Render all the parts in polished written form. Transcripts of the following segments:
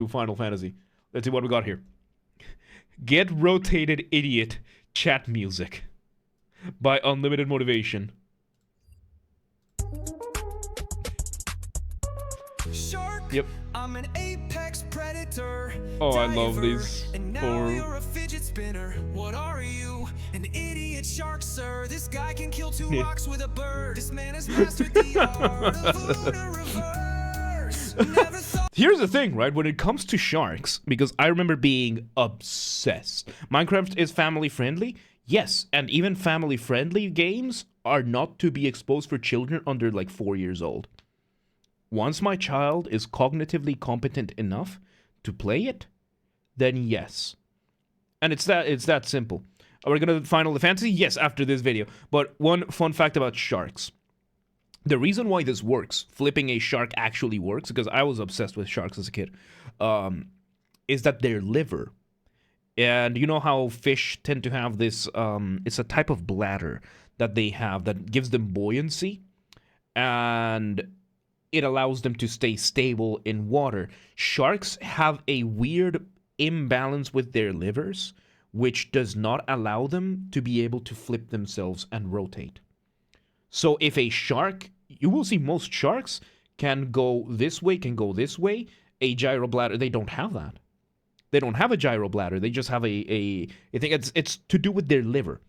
Final Fantasy. Let's see what we got here. Get rotated idiot chat music by Unlimited Motivation. Shark, yep. I'm an apex predator. Oh, I love these. And now you're a fidget spinner. What are you? An idiot shark, sir. This guy can kill two rocks with a bird. This man has mastered the art of lunar reverse. Never thought. Here's the thing, right? When it comes to sharks, because I remember being obsessed. Minecraft is family friendly. Yes, and even family friendly games are not to be exposed for children under like 4 years old. Once my child is cognitively competent enough to play it, then yes. And it's that simple. Are we gonna Final Fantasy? Yes, after this video. But one fun fact about sharks. The reason why this works, flipping a shark actually works, because I was obsessed with sharks as a kid, is that their liver. And you know how fish tend to have this, it's a type of bladder that they have that gives them buoyancy. And it allows them to stay stable in water. Sharks have a weird imbalance with their livers, which does not allow them to be able to flip themselves and rotate. So if a shark, you will see most sharks can go this way, can go this way. A gyro bladder, they don't have that. They don't have a gyro bladder. They just have I think it's to do with their liver.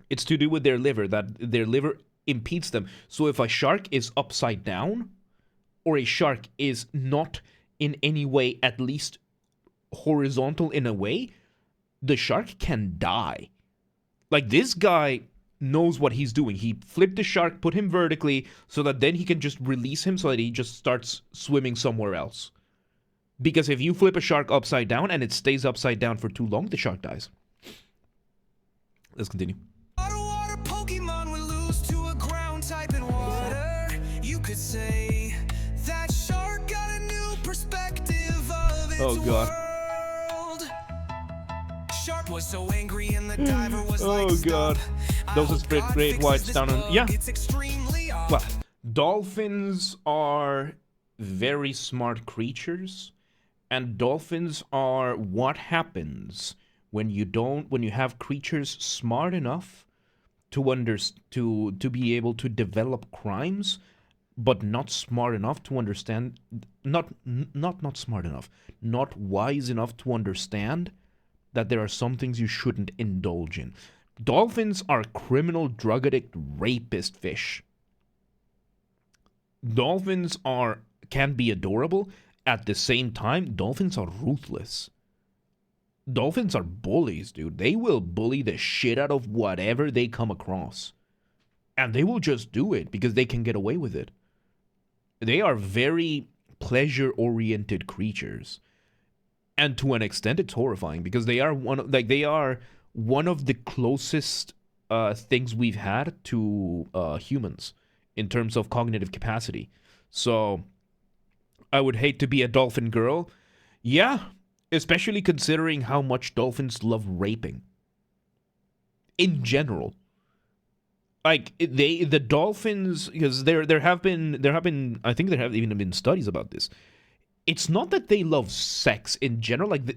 It's to do with their liver, that their liver impedes them. So if a shark is upside down, or a shark is not in any way at least horizontal in a way, the shark can die. Like, this guy knows what he's doing. He flipped the shark, put him vertically, so that then he can just release him so that he just starts swimming somewhere else. Because if you flip a shark upside down and it stays upside down for too long, the shark dies. Let's continue. Water Pokemon will lose to a ground type in water. You could say that shark got a new perspective of its world. Shark was so angry and the diver was like, God. Those are great whites down in... Yeah. It's extremely Well, dolphins are very smart creatures. And dolphins are what happens when you have creatures smart enough to be able to develop crimes, but not smart enough to understand, not smart enough, not wise enough to understand that there are some things you shouldn't indulge in. Dolphins are criminal, drug addict, rapist fish. Dolphins can be adorable. At the same time, dolphins are ruthless. Dolphins are bullies, dude. They will bully the shit out of whatever they come across. And they will just do it because they can get away with it. They are very pleasure-oriented creatures. And to an extent, it's horrifying because they are one of the closest things we've had to humans in terms of cognitive capacity. So I would hate to be a dolphin girl. Yeah, especially considering how much dolphins love raping. In general. Like, the dolphins, because there have been, I think there have even been studies about this. It's not that they love sex in general, like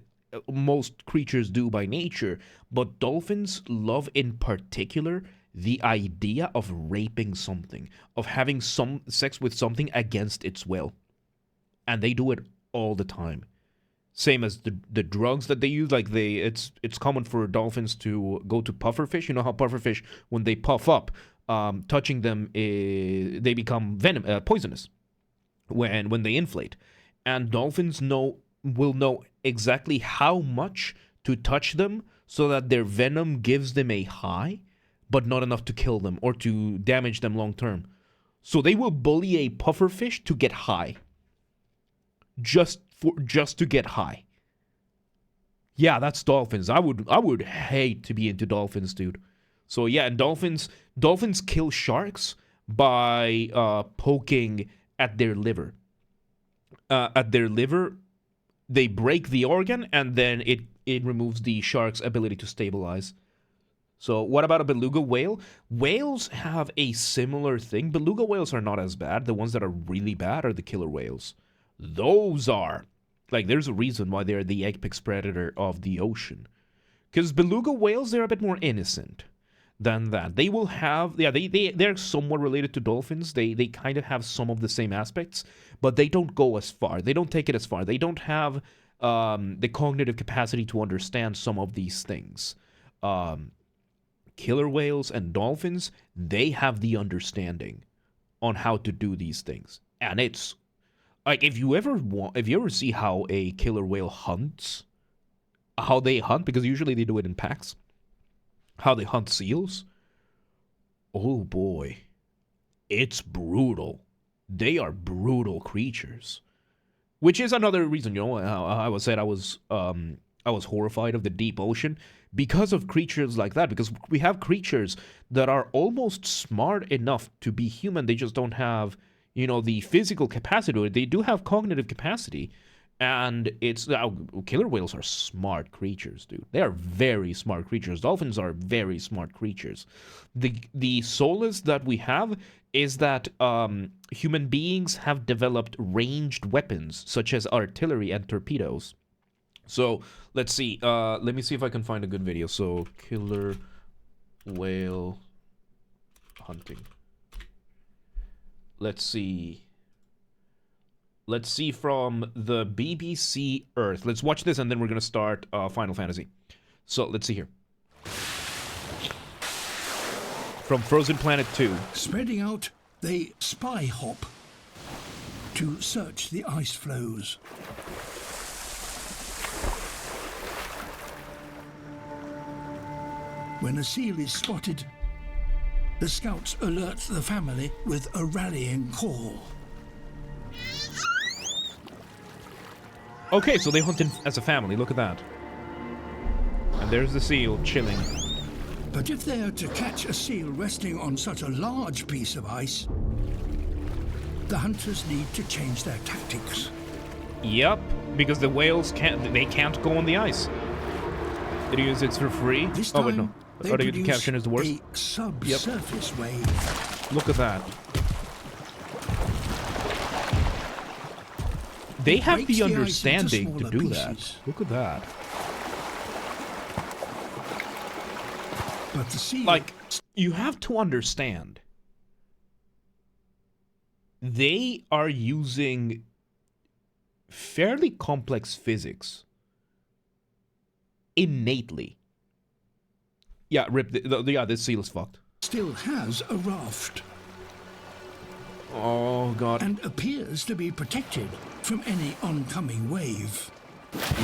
most creatures do by nature, but dolphins love in particular the idea of raping something, of having some sex with something against its will. And they do it all the time. Same as the drugs that they use. Like, it's common for dolphins to go to pufferfish. You know how pufferfish, when they puff up, touching them, they become poisonous when they inflate. And dolphins will know exactly how much to touch them so that their venom gives them a high, but not enough to kill them or to damage them long term. So they will bully a pufferfish to get high. Just to get high. Yeah, that's dolphins. I would hate to be into dolphins, dude. So yeah, and dolphins kill sharks by poking at their liver. They break the organ, and then it removes the shark's ability to stabilize. So what about a beluga whale? Whales have a similar thing. Beluga whales are not as bad. The ones that are really bad are the killer whales. Those are Like, there's a reason why they're the apex predator of the ocean. Because beluga whales, they're a bit more innocent than that. They will have, yeah, they're somewhat related to dolphins. They kind of have some of the same aspects, but they don't go as far. They don't take it as far. They don't have the cognitive capacity to understand some of these things. Killer whales and dolphins, they have the understanding on how to do these things. And it's like, if you ever see how a killer whale hunts, how they hunt, because usually they do it in packs, how they hunt seals, oh boy, it's brutal. They are brutal creatures, which is another reason, I was horrified of the deep ocean, because of creatures like that, because we have creatures that are almost smart enough to be human. They just don't have, the physical capacity. They do have cognitive capacity. And it's, killer whales are smart creatures, dude. They are very smart creatures. Dolphins are very smart creatures. The solace that we have is that human beings have developed ranged weapons, such as artillery and torpedoes. So, let's see. Let me see if I can find a good video. So, killer whale hunting. Let's see from the BBC Earth. Let's watch this, and then we're going to start Final Fantasy. So, let's see here. From Frozen Planet 2. Spreading out, they spy hop to search the ice flows. When a seal is spotted, the scouts alert the family with a rallying call. Okay, so they hunt as a family. Look at that. And there's the seal chilling. But if they are to catch a seal resting on such a large piece of ice, the hunters need to change their tactics. Yep, because the whales can't go on the ice. It uses it for free. This time, wait, no. The caption is the worst. A subsurface wave. Look at that. They have the understanding to do that. Look at that. But the sea, like, you have to understand. They are using fairly complex physics innately. Yeah, rip. This seal is fucked. Still has a raft. Oh god. And appears to be protected from any oncoming wave.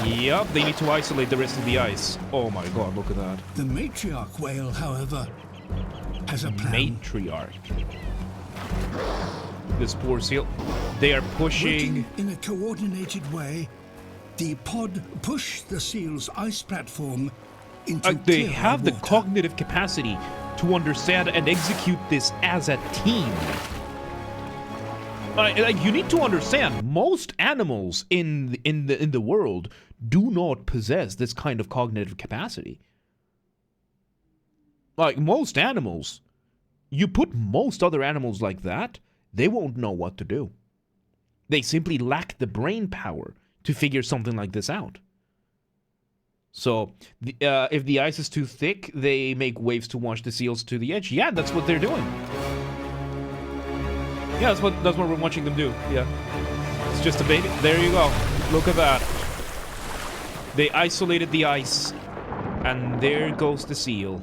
Yep, they need to isolate the rest of the ice. Oh my god, look at that. The matriarch whale, however, has a plan. Matriarch. This poor seal. They are pushing. Working in a coordinated way, the pod push the seal's ice platform into they have water. the cognitive capacity to understand and execute this as a team. You need to understand, most animals in the world do not possess this kind of cognitive capacity. Like, most animals, you put most other animals like that, they won't know what to do. They simply lack the brain power to figure something like this out. So, if the ice is too thick, they make waves to wash the seals to the edge. Yeah, that's what they're doing. Yeah, that's what we're watching them do. Yeah. It's just a baby. There you go. Look at that. They isolated the ice. And there goes the seal.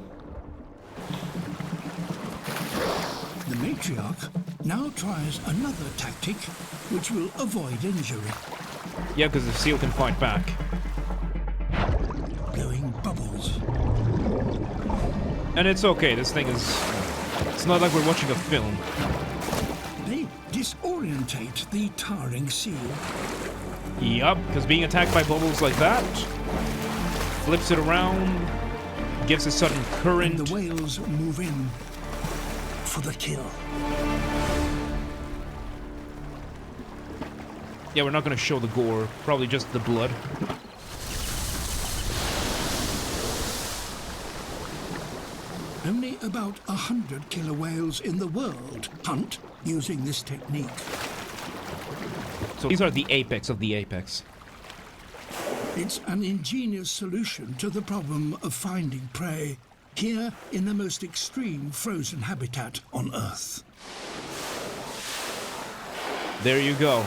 The matriarch now tries another tactic which will avoid injury. Yeah, because the seal can fight back. Blowing bubbles. And it's okay. This thing is... It's not like we're watching a film. They disorientate the towering seal. Yup, because being attacked by bubbles like that flips it around, gives a sudden current. And the whales move in for the kill. Yeah, we're not going to show the gore, probably just the blood. Only about 100 killer whales in the world hunt using this technique. So these are the apex of the apex. It's an ingenious solution to the problem of finding prey here in the most extreme frozen habitat on Earth. There you go.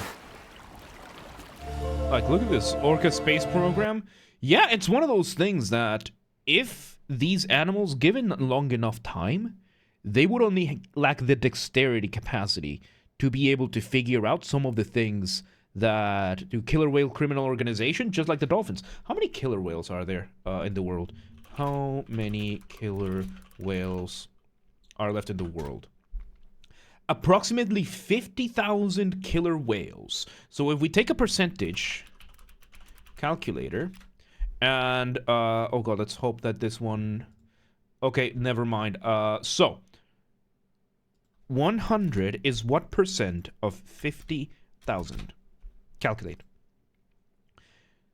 Like, look at this Orca space program. Yeah, it's one of those things that if these animals, given long enough time, they would only lack the dexterity capacity to be able to figure out some of the things that do killer whale criminal organization, just like the dolphins. How many killer whales are there in the world? How many killer whales are left in the world? Approximately 50,000 killer whales. So if we take a percentage calculator and oh god, let's hope that this one, okay, never mind. So 100 is what percent of 50,000? Calculate.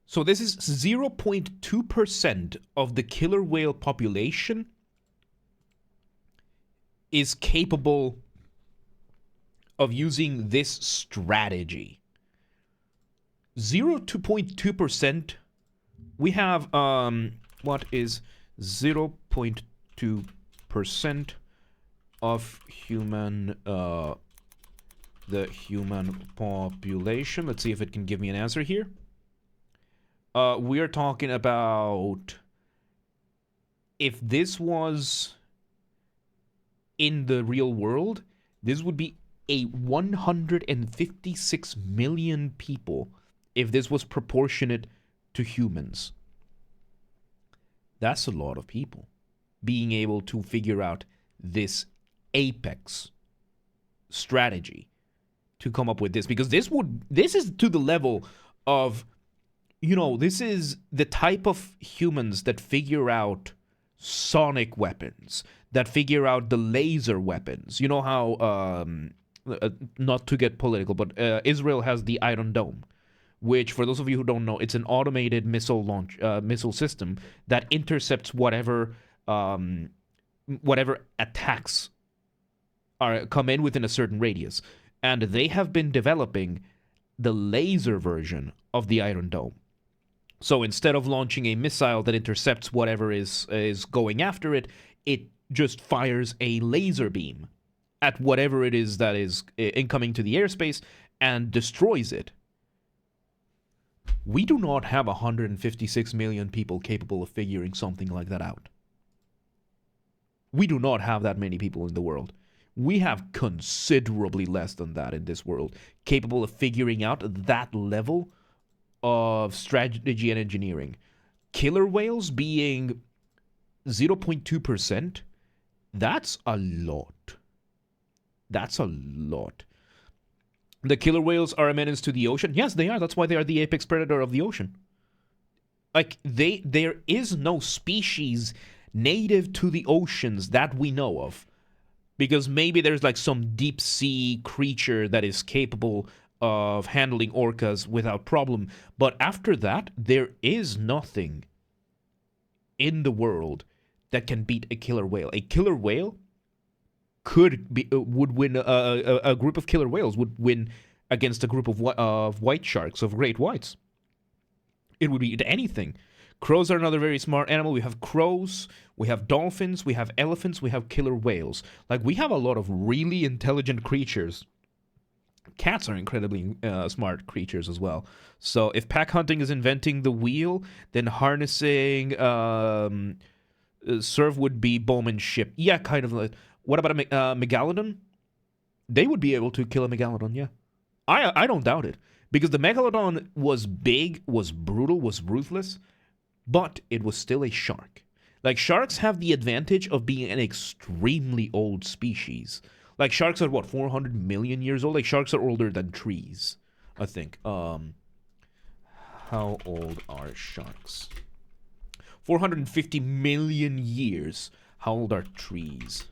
So this is 0.2% of the killer whale population is capable of using this strategy. 0.2%. We have what is 0.2% of human the human population. Let's see if it can give me an answer here. We are talking about, if this was in the real world, this would be a 156 million people if this was proportionate to humans. That's a lot of people being able to figure out this apex strategy to come up with this, because this is to the level of, you know, this is the type of humans that figure out sonic weapons, that figure out the laser weapons. You know how not to get political, but Israel has the Iron Dome, which, for those of you who don't know, it's an automated missile launch missile system that intercepts whatever attacks come in within a certain radius. And they have been developing the laser version of the Iron Dome. So instead of launching a missile that intercepts whatever is going after it, it just fires a laser beam at whatever it is that is incoming to the airspace and destroys it. We do not have 156 million people capable of figuring something like that out. We do not have that many people in the world. We have considerably less than that in this world, capable of figuring out that level of strategy and engineering. Killer whales being 0.2%, that's a lot. That's a lot. The killer whales are a menace to the ocean. Yes, they are. That's why they are the apex predator of the ocean. Like, there is no species native to the oceans that we know of. Because maybe there's like some deep sea creature that is capable of handling orcas without problem. But after that, there is nothing in the world that can beat a killer whale. A killer whale would win, a group of killer whales would win against a group of white sharks, of great whites. It would beat anything. Crows are another very smart animal. We have crows, we have dolphins, we have elephants, we have killer whales. Like, we have a lot of really intelligent creatures. Cats are incredibly smart creatures as well. So if pack hunting is inventing the wheel, then harnessing serve would be Bowman's ship. Yeah, kind of. What about a megalodon? They would be able to kill a megalodon, yeah. I don't doubt it. Because the megalodon was big, was brutal, was ruthless, but it was still a shark. Like, sharks have the advantage of being an extremely old species. Like, sharks are, what, 400 million years old? Like, sharks are older than trees, I think. How old are sharks? 450 million years. How old are trees?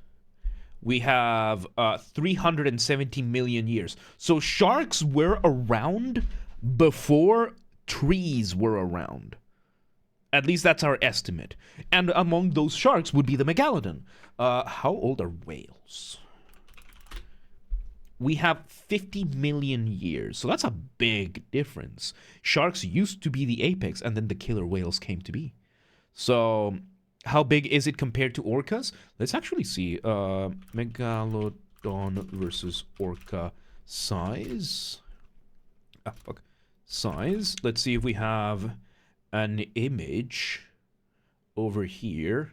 We have 370 million years. So sharks were around before trees were around. At least that's our estimate. And among those sharks would be the megalodon. How old are whales? we have 50 million years. So that's a big difference. Sharks used to be the apex, and then the killer whales came to be. So how big is it compared to orcas? Let's actually see. Megalodon versus orca size. Ah, fuck. Size. Let's see if we have an image over here.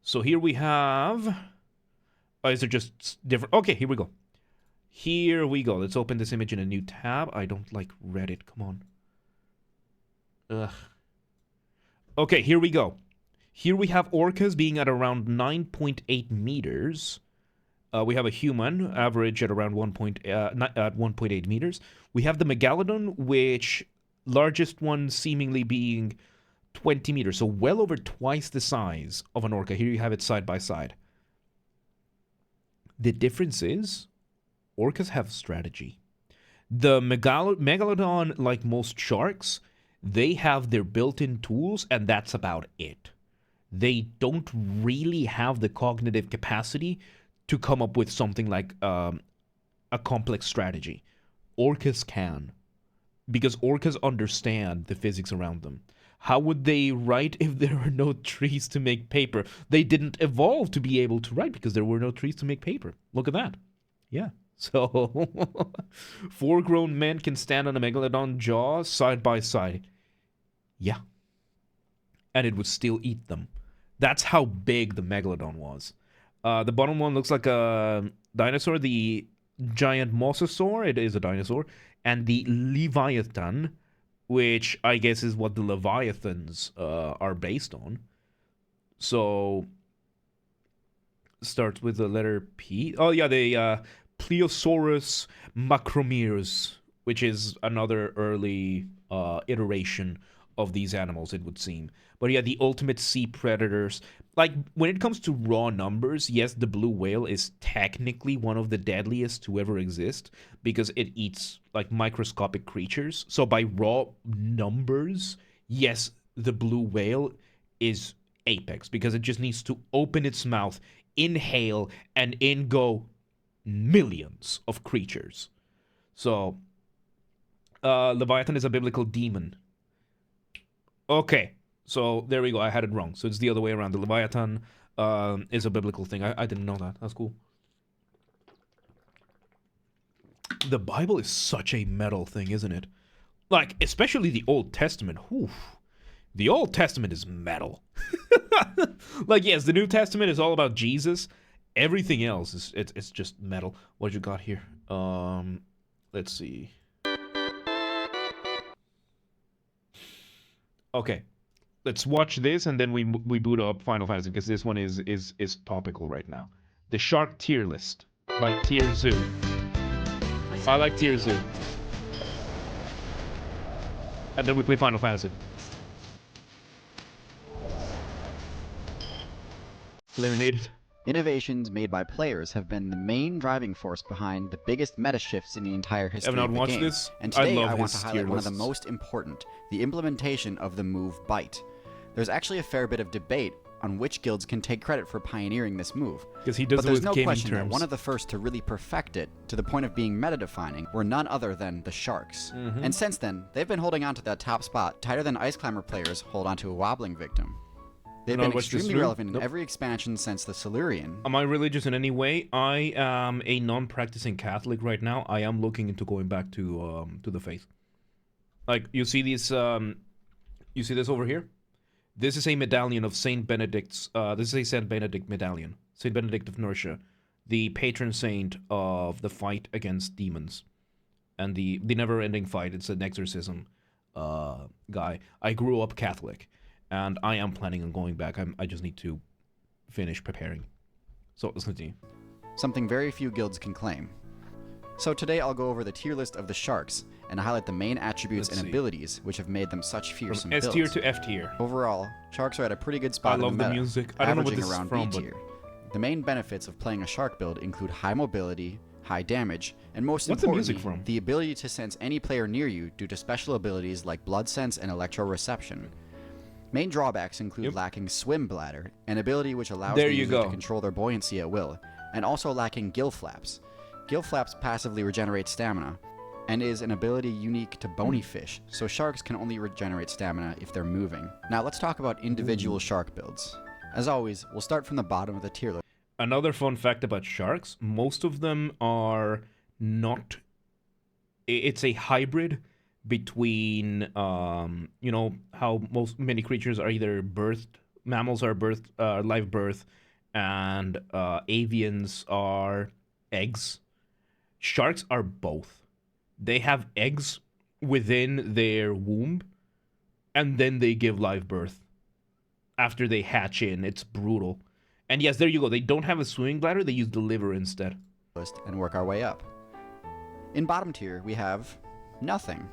So here we have... Oh, is it just different? Okay, here we go. Here we go. Let's open this image in a new tab. I don't like Reddit. Come on. Ugh. Okay, here we go. Here we have orcas being at around 9.8 meters. We have a human, average at around 1.8 meters. We have the megalodon, which largest one seemingly being 20 meters. So well over twice the size of an orca. Here you have it side by side. The difference is, orcas have strategy. The megalodon, like most sharks, they have their built-in tools, and that's about it. They don't really have the cognitive capacity to come up with something like a complex strategy. Orcas can, because orcas understand the physics around them. How would they write if there were no trees to make paper? They didn't evolve to be able to write because there were no trees to make paper. Look at that. Yeah. So, 4 grown men can stand on a megalodon jaw side by side. Yeah. And it would still eat them. That's how big the megalodon was. The bottom one looks like a dinosaur. The giant mosasaur, it is a dinosaur. And the leviathan, which I guess is what the leviathans are based on. So, starts with the letter P. Oh yeah, the Plesiosaurus macromeres, which is another early iteration of these animals, it would seem. But yeah, the ultimate sea predators. Like, when it comes to raw numbers, yes, the blue whale is technically one of the deadliest to ever exist because it eats, like, microscopic creatures. So by raw numbers, yes, the blue whale is apex because it just needs to open its mouth, inhale, and in go millions of creatures. So, Leviathan is a biblical demon. Okay. So, there we go. I had it wrong. So, it's the other way around. The Leviathan is a biblical thing. I didn't know that. That's cool. The Bible is such a metal thing, isn't it? Like, especially the Old Testament. Whew. The Old Testament is metal. Like, yes, the New Testament is all about Jesus. Everything else is it's just metal. What you got here? Let's see. Okay. Let's watch this, and then we boot up Final Fantasy, because this one is topical right now. The Shark Tier List by Tier Zoo. I like Tier Zoo. And then we play Final Fantasy. Eliminated. Innovations made by players have been the main driving force behind the biggest meta shifts in the entire history of the game. This? And today I want to highlight one of the most important, the implementation of the move Bite. There's actually a fair bit of debate on which guilds can take credit for pioneering this move. Because he does but it with there's no gaming question terms. that one of the first to really perfect it, to the point of being meta-defining, were none other than the Sharks. And since then, they've been holding on to that top spot tighter than Ice Climber players hold onto a wobbling victim. They've been extremely relevant in every expansion since the Silurian. Am I religious in any way? I am a non-practicing Catholic right now. I am looking into going back to the faith. Like, you see these, you see this over here? This is a medallion of Saint Benedict's, this is a Saint Benedict medallion. Saint Benedict of Nursia, the patron saint of the fight against demons. And the never-ending fight. It's an exorcism guy. I grew up Catholic. And I am planning on going back. I just need to finish preparing. So let's continue. Something very few guilds can claim. So today I'll go over the tier list of the Sharks and highlight the main attributes and abilities which have made them such fearsome builds. S tier to F tier. Overall, Sharks are at a pretty good spot in the meta. I love the music. I don't know what this is around from, B tier. The main benefits of playing a Shark build include high mobility, high damage, and most importantly, the ability to sense any player near you due to special abilities like Blood Sense and Electroreception. Main drawbacks include lacking Swim Bladder, an ability which allows the user to control their buoyancy at will, and also lacking gill flaps. gill flaps passively regenerate stamina, and is an ability unique to bony fish, so sharks can only regenerate stamina if they're moving. Now let's talk about individual shark builds. As always, we'll start from the bottom of the tier list. Another fun fact about sharks, most of them are not... It's a hybrid between, you know, how many creatures are either birthed, mammals are live birth, and avians are eggs. Sharks are both. They have eggs within their womb, and then they give live birth. After they hatch in, it's brutal. And yes, there you go. They don't have a swimming bladder, they use the liver instead. And work our way up. In bottom tier, we have nothing.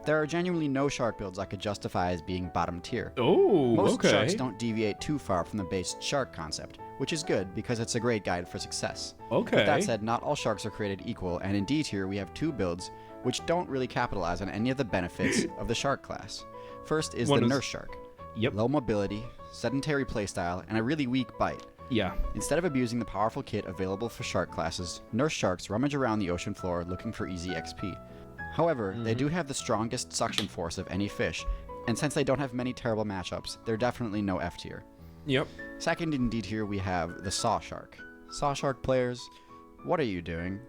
There are genuinely no shark builds I could justify as being bottom tier. Oh, Most okay. sharks don't deviate too far from the base shark concept, which is good because it's a great guide for success. Okay. With that said, not all sharks are created equal, and in D tier we have two builds which don't really capitalize on any of the benefits of the shark class. First is the nurse shark. Yep. Low mobility, sedentary playstyle, and a really weak bite. Yeah. Instead of abusing the powerful kit available for shark classes, nurse sharks rummage around the ocean floor looking for easy XP. However, they do have the strongest suction force of any fish, and since they don't have many terrible matchups, they're definitely no F tier. Yep. Second in D tier, we have the saw shark. Saw shark players, what are you doing?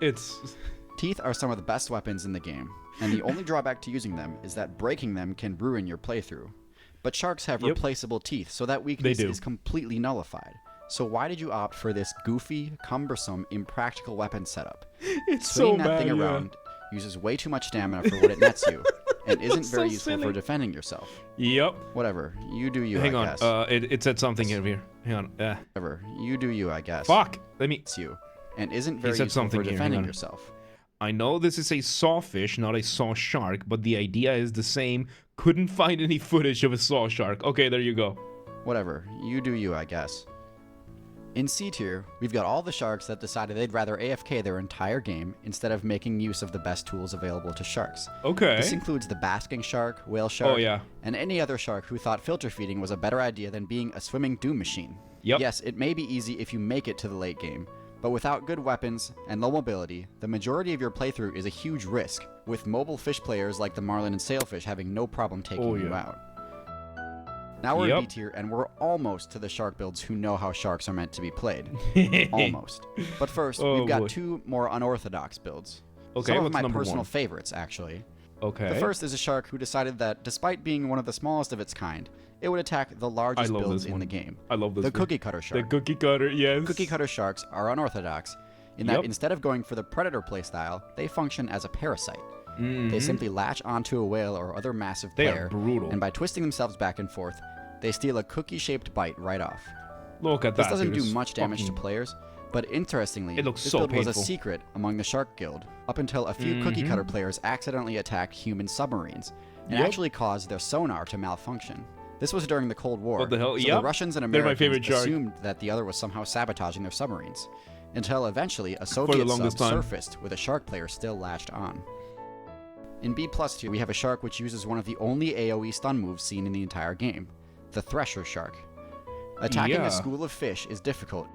Teeth are some of the best weapons in the game, and the only drawback to using them is that breaking them can ruin your playthrough. But sharks have replaceable teeth, so that weakness is completely nullified. So why did you opt for this goofy, cumbersome, impractical weapon setup? It's Swinging so that bad, thing around uses way too much stamina for what it nets you, and isn't very useful for defending yourself. Yep. Whatever, you do you, Hang I on, guess. it said something here. Hang on. Whatever, you do you, I guess. Fuck! Let me... It's you, and isn't very said useful something for here, defending hang on. yourself. I know this is a sawfish, not a saw shark, but the idea is the same. Couldn't find any footage of a saw shark. Okay, there you go. Whatever, you do you, I guess. In C tier, we've got all the sharks that decided they'd rather AFK their entire game instead of making use of the best tools available to sharks. Okay. This includes the basking shark, whale shark, Oh, yeah. and any other shark who thought filter feeding was a better idea than being a swimming doom machine. Yep. Yes, it may be easy if you make it to the late game, but without good weapons and low mobility, the majority of your playthrough is a huge risk, with mobile fish players like the marlin and sailfish having no problem taking you out. Now we're in B tier, and we're almost to the shark builds who know how sharks are meant to be played. Almost. But first, we've got two more unorthodox builds. Okay, Some of my number personal one? favorites, actually. Okay. The first is a shark who decided that, despite being one of the smallest of its kind, it would attack the largest builds in the game. I love this The one. cookie cutter shark. The cookie cutter, yes. Cookie cutter sharks are unorthodox in that instead of going for the predator playstyle, they function as a parasite. They simply latch onto a whale or other massive player, They are brutal. and by twisting themselves back and forth, they steal a cookie-shaped bite right off. Look at This that. doesn't dude. do It's much damage to fucking- players, but interestingly, It looks this so build was a painful. secret among the Shark Guild, up until a few cookie cutter players accidentally attacked human submarines, and actually caused their sonar to malfunction. This was during the Cold War, What the hell? so Yep. the Russians and They're my Americans favorite shark. assumed that the other was somehow sabotaging their submarines, until eventually a Soviet sub longest time. surfaced with a shark player still latched on. In B+ tier, we have a shark which uses one of the only AoE stun moves seen in the entire game, the Thresher Shark. Attacking Yeah. a school of fish is difficult,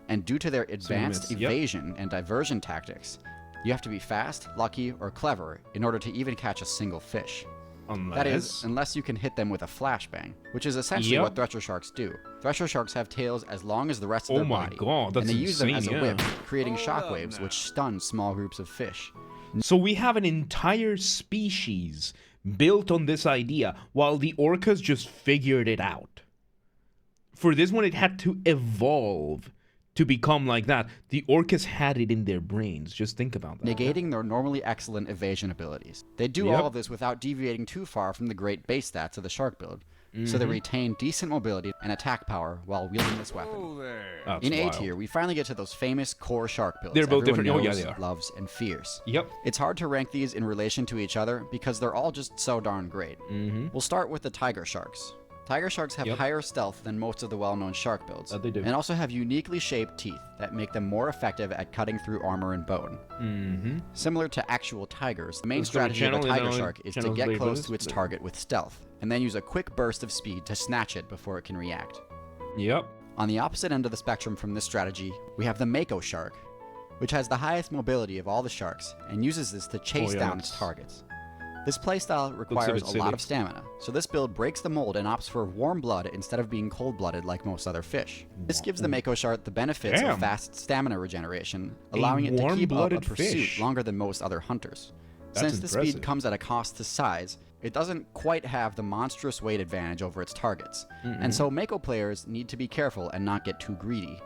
and due to their advanced miss. Yep. evasion and diversion tactics, you have to be fast, lucky, or clever in order to even catch a single fish. That is, unless you can hit them with a flashbang, which is essentially what Thresher Sharks do. Thresher Sharks have tails as long as the rest of their body, God, that's and they use them as insane, a whip, yeah. creating shockwaves which stun small groups of fish. So we have an entire species built on this idea, while the orcas just figured it out. For this one, it had to evolve to become like that. The orcas had it in their brains. Just think about that. Negating their normally excellent evasion abilities. They do all of this without deviating too far from the great base stats of the shark build, so they retain decent mobility and attack power while wielding this weapon. That's In A wild. tier, we finally get to those famous core shark builds They're both everyone different. Oh, yeah, knows, they are. loves, and fears. Yep. It's hard to rank these in relation to each other because they're all just so darn great. We'll start with the tiger sharks. Tiger sharks have higher stealth than most of the well-known shark builds, That they do. and also have uniquely shaped teeth that make them more effective at cutting through armor and bone. Similar to actual tigers, the main Let's go to strategy of a channel, and tiger then shark is to channel's get very close bonus. to its target with stealth, and then use a quick burst of speed to snatch it before it can react. Yep. On the opposite end of the spectrum from this strategy, we have the mako shark, which has the highest mobility of all the sharks and uses this to chase down its targets. This playstyle requires a lot of stamina, so this build breaks the mold and opts for warm blood instead of being cold-blooded like most other fish. This gives the Mako shark the benefits of fast stamina regeneration, allowing it to keep up a pursuit longer than most other hunters. Since the speed comes at a cost to size, it doesn't quite have the monstrous weight advantage over its targets, and so Mako players need to be careful and not get too greedy.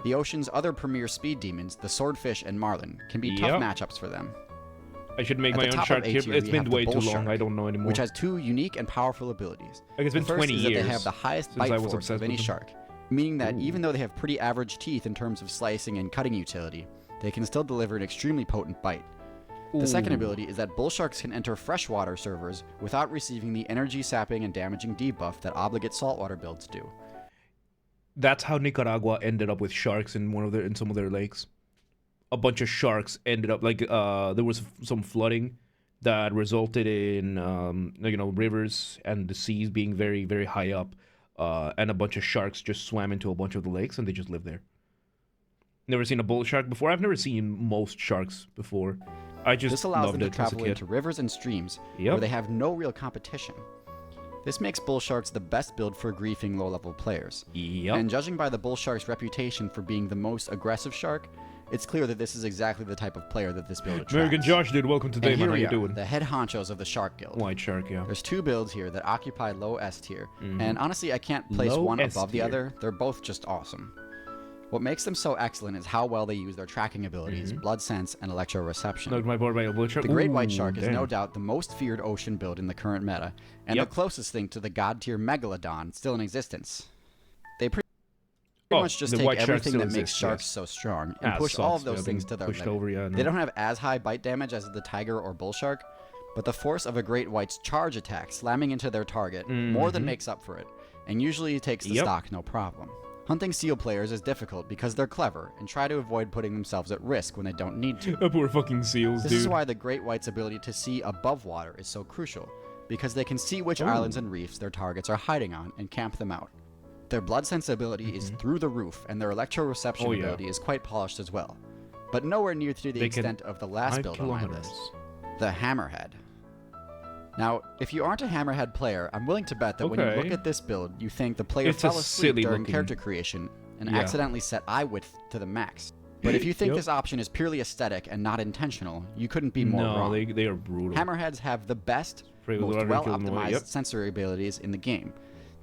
The ocean's other premier speed demons, the swordfish and marlin, can be tough matchups for them. I should make my own shark here. It's been way too long. I don't know anymore. Which has two unique and powerful abilities. Like it's been 20 years. The first is that they have the highest bite force of any shark, meaning that even though they have pretty average teeth in terms of slicing and cutting utility, they can still deliver an extremely potent bite. The second ability is that bull sharks can enter freshwater servers without receiving the energy sapping and damaging debuff that obligate saltwater builds do. That's how Nicaragua ended up with sharks in some of their lakes. A bunch of sharks ended up there was some flooding that resulted in rivers and the seas being very, very high up, and a bunch of sharks just swam into a bunch of the lakes and they just lived there. Never seen a bull shark before. I've never seen most sharks before. I just this allows loved them to it as a travel kid. into rivers and streams where they have no real competition. This makes bull sharks the best build for griefing low-level players. And judging by the bull shark's reputation for being the most aggressive shark, it's clear that this is exactly the type of player that this build attracts. American Josh, dude, welcome today, man. How you doing? The head honchos of the Shark Guild. White Shark, yeah. There's two builds here that occupy low S tier, and honestly, I can't place one above the other. They're both just awesome. What makes them so excellent is how well they use their tracking abilities, blood sense, and electroreception. The Great White Shark is no doubt the most feared ocean build in the current meta, and the closest thing to the god tier Megalodon still in existence. They pretty much just take everything that makes sharks so strong and push all of those things to their limit. They don't have as high bite damage as the tiger or bull shark, but the force of a great white's charge attack slamming into their target more than makes up for it, and usually takes the stock no problem. Hunting seal players is difficult because they're clever and try to avoid putting themselves at risk when they don't need to. Poor fucking seals, This is why the great white's ability to see above water is so crucial, because they can see which islands and reefs their targets are hiding on and camp them out. Their blood sense ability is through the roof, and their electroreception ability is quite polished as well, but nowhere near to the extent of the last build on my list, the Hammerhead. Now, if you aren't a Hammerhead player, I'm willing to bet that when you look at this build, you think the player fell asleep during character creation and accidentally set eye width to the max. But if you think this option is purely aesthetic and not intentional, you couldn't be more wrong. No, they are brutal. Hammerheads have the best, most well-optimized sensory abilities in the game.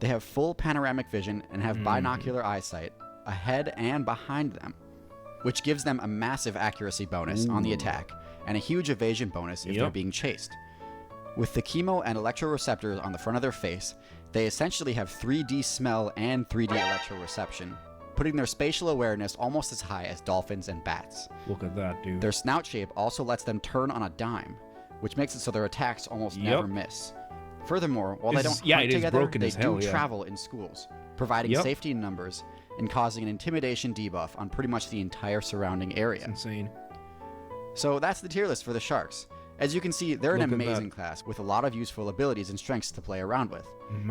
They have full panoramic vision and have binocular eyesight ahead and behind them, which gives them a massive accuracy bonus on the attack and a huge evasion bonus if they're being chased. With the chemo and electroreceptors on the front of their face, they essentially have 3D smell and 3D electroreception, putting their spatial awareness almost as high as dolphins and bats. Look at that, dude. Their snout shape also lets them turn on a dime, which makes it so their attacks almost never miss. Furthermore, while they don't hunt together, they do travel in schools, providing safety in numbers and causing an intimidation debuff on pretty much the entire surrounding area. That's insane. So that's the tier list for the sharks. As you can see, they're an amazing class with a lot of useful abilities and strengths to play around with.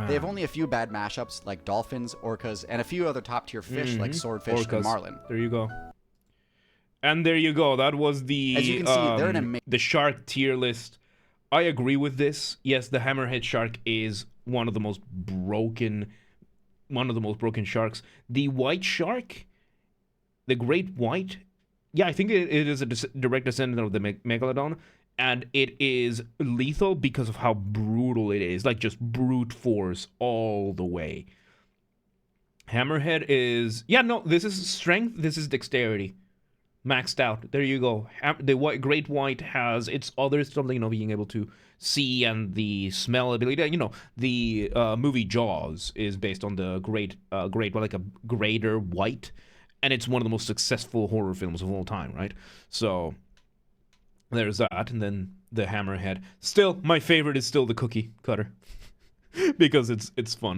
They have only a few bad mashups like dolphins, orcas, and a few other top tier fish like swordfish and marlin. There you go. And there you go. That was the As you can see, they're the shark tier list. I agree with this. Yes, the hammerhead shark is one of the most broken sharks. The white shark, the great white, I think it is a direct descendant of the megalodon. And it is lethal because of how brutal it is. Like, just brute force all the way. Hammerhead is... this is strength. This is dexterity. Maxed out. There you go. The great white has its other stuff, being able to see and the smell ability. The movie Jaws is based on the like a greater white. And it's one of the most successful horror films of all time, right? So... there's that, and then the hammerhead. Still, my favorite is still the cookie cutter. Because it's fun.